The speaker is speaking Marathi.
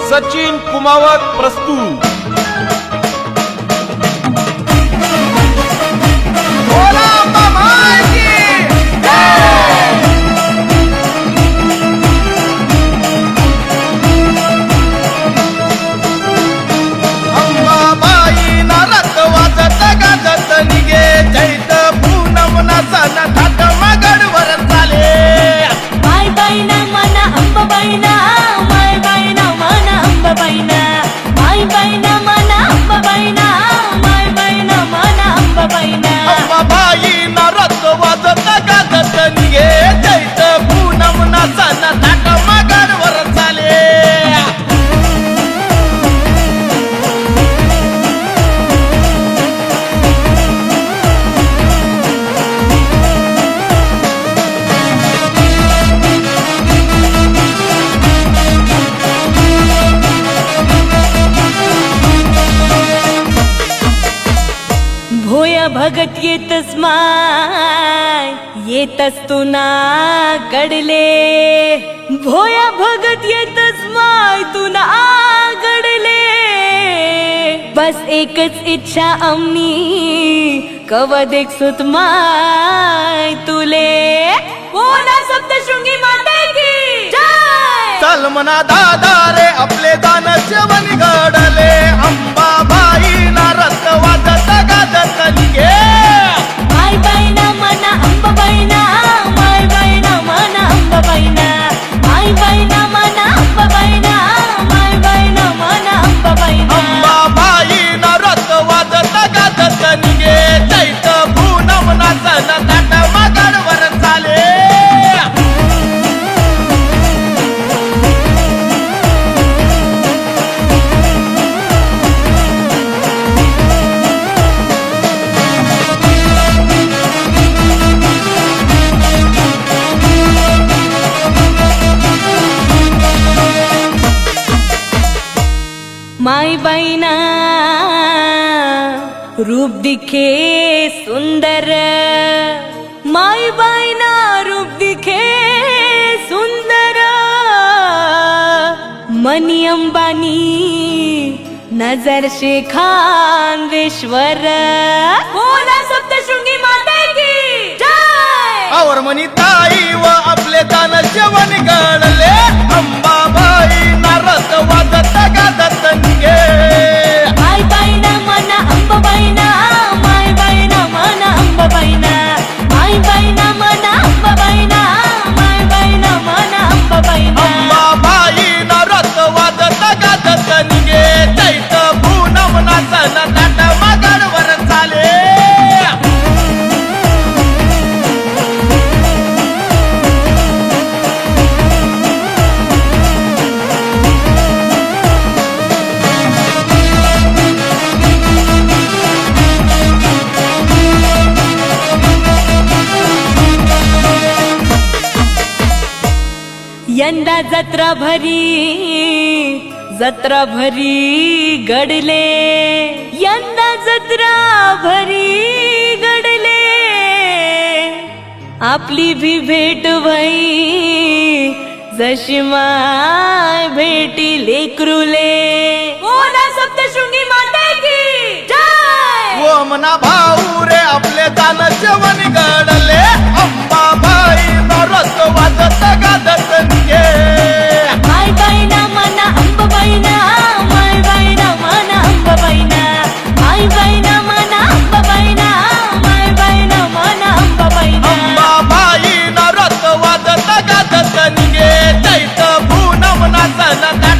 सचिन कुमावत प्रस्तुत। भोया भगत येतस माय येतस तू ना गडले, भोया भगत येतस माय तू ना गडले। बस एकच इच्छा आम्ही कव देखसुत माय तुले। बोला सप्तशृंगी माता की जय। चल मना दादा रे आपले दान जेवण घडले, अंबाबाई ना रथ वाजत गाजत निघे। माय बाई ना मना अंबाबाई ना, माय बाई ना मना अंबाबाई ना, माय बाई ना मना अंबाबाई ना, माय बाई ना मना अंबाबाई ना। अंबाबाई ना रथ वाजत गाजत निघे, चैत पूनम नाचन ताट मागाडवर चाले। माई बाईना रूप दिखे सुंदर, माई बाईना रूप दिखे सुंदर। मनी अंबानी नजर से खानवेश्वर। बोला सप्तशृंगी माता की जय। और मनी ताई व आपले दान जेवण घडले, अंबाबाई ना रथ वाजत गाजत निघे। माय बाई ना मना अंबाबाई ना, माय बाई ना मना अंबाबाई ना, माय बाई ना मना अंबाबाई ना, माय बाई ना मना अंबाबाई ना। अंबाबाई ना रथ वाजत गाजत निघे, चैत पूनम नाचन ताट मागाडवर चाले। यंदा जत्रा भरी गडले, यंदा जत्रा भरी गडले। आपली भी भेट भई जशी माय भेटी लेकरुले। बोला सप्तशृंगी माता की जय। ओ मना भाऊ रे आपले दान जेवण घडले, अंबाबाई ना रथ वाजत गाजत निघे। माय बाई ना मना अंबाबाई ना, माय बाई ना मना अंबाबाई ना, माय बाई ना मना अंबाबाई ना, माय बाई ना मना अंबाबाई ना। अंबाबाई ना रथ वाजत गाजत निघे, चैत पूनम नाचन ताट